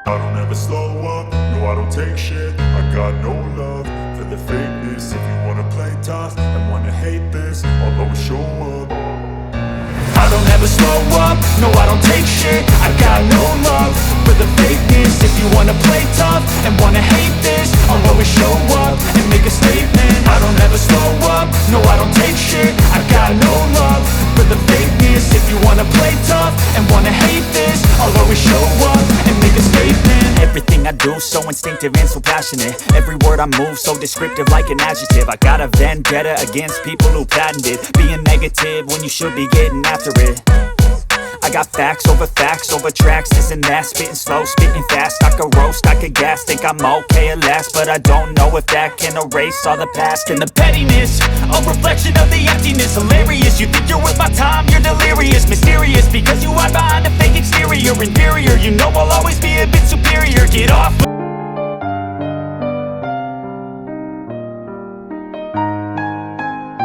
I don't ever slow up, no I don't take shit. I got no love for the fakeness. If you wanna play tough and wanna hate this, I'll always show up. I don't ever slow up, no I don't take shit. I got no love for the fakeness. If you wanna play tough and wanna hate this, I'll always show up and make a statement. I don't ever slow up, no I don't take shit. I got no love for the fakeness. If you wanna play tough and wanna hate this, I'll always show up and make a statement. Everything I do so instinctive and so passionate. Every word I move so descriptive like an adjective. I got a vendetta against people who patented being negative when you should be getting after it. I got facts over tracks, this and that. Spitting slow, spitting fast. I could roast, I could gas. Think I'm okay at last, but I don't know if that can erase all the past. And the pettiness, a reflection of the emptiness. Hilarious, you think you're worth my time, you're delirious. Mysterious, because you hide behind a fake exterior. Inferior, you know I'll always be a bit superior. Get